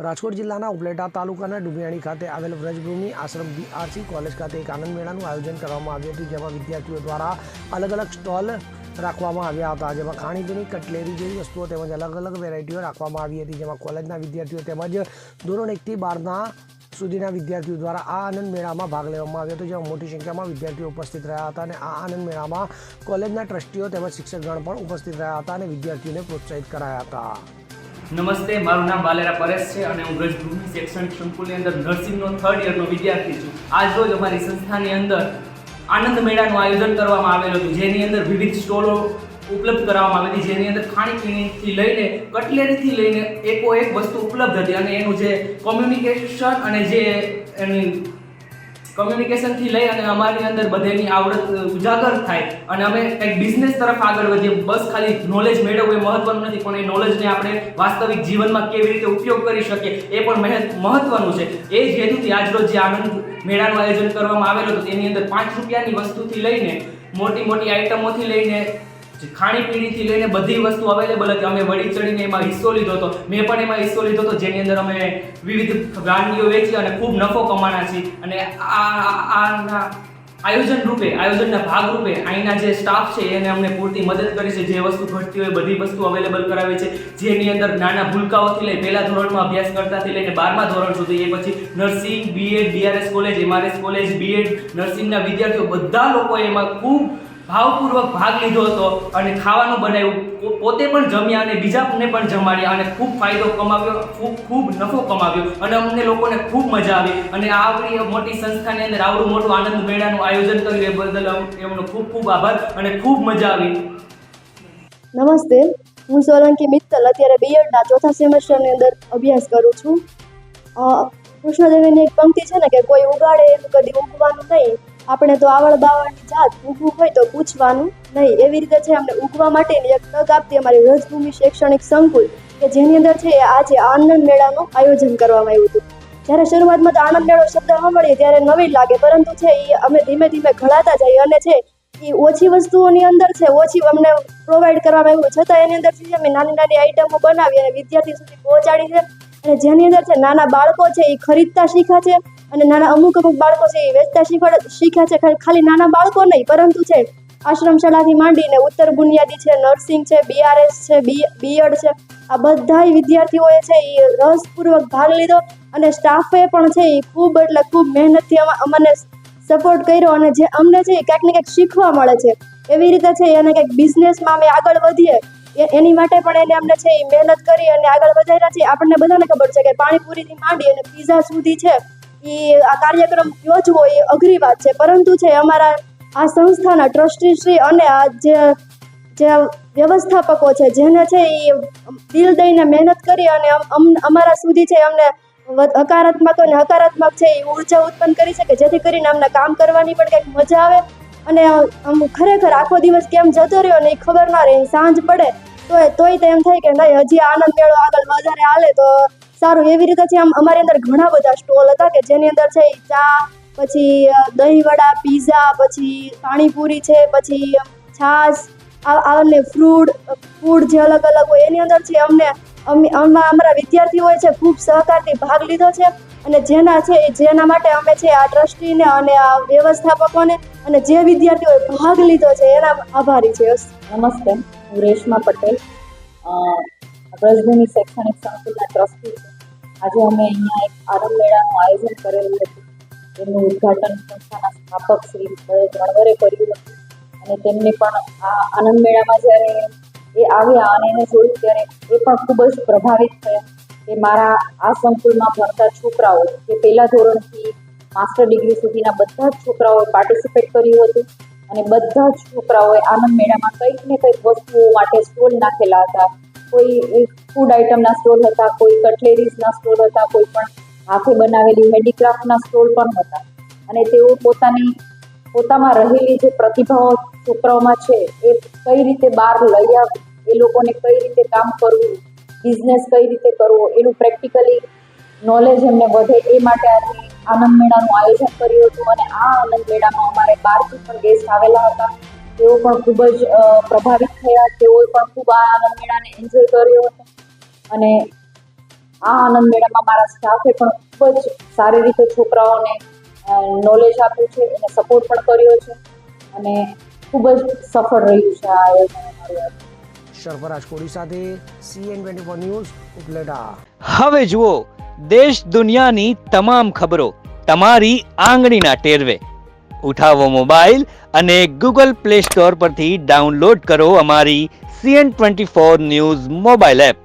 રાજકોટ જિલ્લાના ઉપલેટા તાલુકાના ડુબિયાણી ખાતે આવેલ વ્રજભૂમિ આશ્રમ BRC કોલેજ ખાતે એક આનંદ મેળાનું આયોજન કરવામાં આવ્યું હતું, જેમાં વિદ્યાર્થીઓ દ્વારા અલગ અલગ સ્ટોલ રાખવામાં આવ્યા હતા, જેમાં ખાણીપીણી, કટલેરી જેવી વસ્તુઓ તેમજ અલગ અલગ વેરાયટીઓ રાખવામાં આવી હતી, જેમાં કોલેજના વિદ્યાર્થીઓ તેમજ ધોરણ 1 થી 12 સુધીના વિદ્યાર્થીઓ દ્વારા આ આનંદ મેળામાં ભાગ લેવામાં આવ્યો હતો, જેમાં મોટી સંખ્યામાં વિદ્યાર્થીઓ ઉપસ્થિત રહ્યા હતા અને આ આનંદ મેળામાં કોલેજના ટ્રસ્ટીઓ તેમજ શિક્ષકગણ પણ ઉપસ્થિત રહ્યા હતા અને વિદ્યાર્થીઓને પ્રોત્સાહિત કરાયા હતા। નમસ્તે, મારું નામ બાલેરા પરેશ છે અને હું વ્રજભૂમિ શૈક્ષણિક સંકુલની અંદર નર્સિંગનો 3rd યરનો વિદ્યાર્થી છું। આજ રોજ અમારી સંસ્થાની અંદર આનંદ મેળાનું આયોજન કરવામાં આવેલું હતું, જેની અંદર વિવિધ સ્ટોલો ઉપલબ્ધ કરાવવામાં આવી હતી, જેની અંદર ખાણીપીણીથી લઈને કટલેરીથી લઈને એકો એક વસ્તુ ઉપલબ્ધ હતી અને એનું જે કોમ્યુનિકેશન અને જે એની કમ્યુનિકેશનથી લઈ અને અમારી અંદર બધાની આવડત ઉજાગર થાય અને અમે કંઈક બિઝનેસ તરફ આગળ વધીએ। બસ ખાલી નોલેજ મેળવવું એ મહત્વનું નથી, પણ એ નોલેજને આપણે વાસ્તવિક જીવનમાં કેવી રીતે ઉપયોગ કરી શકીએ એ પણ મહત્વનું છે। એ જ હેતુથી આજરોજ જે આનંદ મેળાનું આયોજન કરવામાં આવેલું હતું, તેની અંદર 5 રૂપિયાની વસ્તુથી લઈને મોટી મોટી આઇટમોથી લઈને ખાણીપીણીથી લઈને બધી વસ્તુ અવેલેબલ હતી। અમે વળી ચડીને એમાં હિસ્સો લીધો હતો, મેં પણ એમાં હિસ્સો લીધો હતો, જેની અંદર અમે વિવિધ વાનગીઓ વેચી અને ખૂબ નફો કમાણા છીએ। અને આયોજનના ભાગરૂપે અહીંના જે સ્ટાફ છે એને અમને પૂરતી મદદ કરી છે, જે વસ્તુ ઘટતી હોય બધી વસ્તુ અવેલેબલ કરાવી છે, જેની અંદર નાના ભૂલકાઓથી લઈ પહેલા ધોરણમાં અભ્યાસ કરતાથી લઈને 12મા ધોરણ સુધી, એ પછી nursing, BEd, DRS college, MRS college, BEd નર્સિંગના વિદ્યાર્થીઓ બધા લોકોએ એમાં ખૂબ ભાવપૂર્વક ભાગ લીધો હતો અને ખાવાનું બનાવ્યું, પોતે પણ જમ્યા અને બીજાને પણ જમાડ્યા અને ખૂબ ફાયદો કમાવ્યો, ખૂબ નફો કમાવ્યો અને અમને લોકોને ખૂબ મજા આવી। અને આવડી મોટી સંસ્થાની અંદર આવડું મોટું આનંદ મેળાનું આયોજન કર્યું એ બદલ એમનો ખૂબ ખૂબ આભાર અને ખૂબ મજા આવી। નમસ્તે, હું સોલંકી મિત્તલ અત્યારે BEdના 4થા સેમેસ્ટરની અંદર અભ્યાસ કરું છું। કૃષ્ણદેવીની એક પંક્તિ છે ને કે કોઈ ઉગાડે એનું કદી ઉગવાનું નહીં, આપણે તો આવડ બાવળની જાત, ઉગવું હોય તો પૂછવાનું નહીં। એવી રીતે છે અમને ઉગવા માટેની એક તક આપતી અમારી વ્રજભૂમિ શૈક્ષણિક સંકુલ, કે જેની અંદર છે આજે આનંદ મેળાનું આયોજન કરવામાં આવ્યું હતું। જ્યારે શરૂઆતમાં તો આનંદ મેળો શબ્દ સાંભળીએ ત્યારે નવી લાગે, પરંતુ છે એ અમે ધીમે ધીમે ઘડાતા જઈએ અને છે એ ઓછી વસ્તુઓની અંદર છે ઓછી અમને પ્રોવાઈડ કરવામાં આવ્યું, છતાં એની અંદર છે અમે નાની નાની આઈટમો બનાવી અને વિદ્યાર્થી સુધી પહોંચાડી છે। અને જેની અંદર છે નાના બાળકો છે એ ખરીદતા શીખ્યા છે અને નાના અમુક બાળકો છે એ વેચતા શીખ્યા છે। ખાલી નાના બાળકો નહીં, પરંતુ છે આશ્રમ શાળાથી માંડીને ઉત્તર બુનિયાદી છે, નર્સિંગ છે, BRS છે, BEd છે, આ બધા વિદ્યાર્થીઓએ છે એ રસપૂર્વક ભાગ લીધો અને સ્ટાફે પણ છે એ ખૂબ એટલે ખૂબ મહેનતથી અમને સપોર્ટ કર્યો અને જે અમને છે એ ક્યાંક ને ક્યાંક શીખવા મળે છે। એવી રીતે છે એને કંઈક બિઝનેસમાં અમે આગળ વધીએ એની માટે પણ એને અમને છે એ મહેનત કરી અને આગળ વધાર્યા છે। આપણને બધાને ખબર છે કે પાણીપુરીથી માંડી અને પીઝા સુધી છે એ આ કાર્યક્રમ યોજવો એ અઘરી વાત છે, પરંતુ છે અમારા આ સંસ્થાના ટ્રસ્ટીશ્રી અને આ જે વ્યવસ્થાપકો છે જેને છે એ દિલ દઈને મહેનત કરી અને અમારા સુધી છે અમને હકારાત્મક છે એ ઉર્જા ઉત્પન્ન કરી શકે, જેથી કરીને અમને કામ કરવાની પણ કંઈક મજા આવે અને ખરેખર આખો દિવસ કેમ જતો રહ્યો ને એ ખબર ના રહે। સાંજ પડે તોય તો એમ થાય કે નહીં, હજી આનંદ મેળો આગળ વધારે હાલે તો સારું। એવી રીતે છે અમારી અંદર ઘણા બધા સ્ટોલ હતા કે જેની અંદર છે ચા, પછી દહીંવડા, પીઝા, પછી પાણીપુરી છે, પછી છાશ અને ફૂડ જે અલગ અલગ હોય એની અંદર છે અમારા વિદ્યાર્થીઓએ છે ખૂબ સહકારથી ભાગ લીધો છે અને જેના માટે અમે છે આ ટ્રસ્ટીને અને આ વ્યવસ્થાપકોને અને જે વિદ્યાર્થીઓએ ભાગ લીધો છે એના આભારી છે। નમસ્તે, હું રેશમા પટેલ, વ્રજભૂમિ શૈક્ષણિક સંકુલના ટ્રસ્ટી છું। આજે અમે અહીંયા એક આનંદ મેળાનું આયોજન કરેલું હતું, તેનું ઉદ્ઘાટન સંસ્થાના સ્થાપક શ્રી રણવરે કર્યું હતું અને તેમને પણ આ આનંદ મેળામાં જ્યારે એ આવ્યા અને એને જોયું ત્યારે એ પણ ખૂબ જ પ્રભાવિત થયા કે મારા આ સંકુલમાં ભણતા છોકરાઓ જે પહેલા ધોરણથી માસ્ટર ડિગ્રી સુધીના બધા જ છોકરાઓએ પાર્ટિસિપેટ કર્યું હતું અને બધા જ છોકરાઓએ આનંદ મેળામાં કંઈક ને કંઈક વસ્તુઓ માટે સ્ટોલ નાખેલા હતા। કોઈ ફૂડ આઇટમના સ્ટોલ હતા, કોઈ કટલેરીઝના સ્ટોલ હતા, કોઈ પણ હાથે બનાવેલી હેન્ડીક્રાફ્ટના સ્ટોલ પણ હતા અને તેઓ પોતામાં રહેલી જે પ્રતિભાઓ છોકરાઓમાં છે એ કઈ રીતે બહાર લઈ આવી, એ લોકોને કઈ રીતે કામ કરવું, બિઝનેસ કઈ રીતે કરવો, એનું પ્રેક્ટિકલી નોલેજ એમને વધે એ માટે આજે આનંદ મેળાનું આયોજન કર્યું હતું અને આ આનંદ મેળામાં અમારે બહારથી પણ ગેસ્ટ આવેલા હતા, તેઓ પણ ખૂબ જ પ્રભાવિત થયા, તેઓએ પણ ખૂબ આ આનંદ મેળાને એન્જોય કર્યો હતો અને આ આનંદ મેળામાં મારા સ્ટાફે પણ ખૂબ જ સારી રીતે છોકરાઓને નોલેજ આપ્યું છે અને સપોર્ટ પણ કર્યો છે અને ખૂબ જ સફળ રહ્યું છે આ આયોજન અમારું. સરફરાજ કોડી સાથે CN24 ન્યૂઝ ઉપલેટા. હવે જુઓ દેશ દુનિયાની તમામ ખબરો તમારી આંગળીના ટેરવે. ઉઠાવો મોબાઈલ અને ગૂગલ પ્લે સ્ટોર પરથી ડાઉનલોડ કરો અમારી CN24 ન્યૂઝ મોબાઈલ એપ.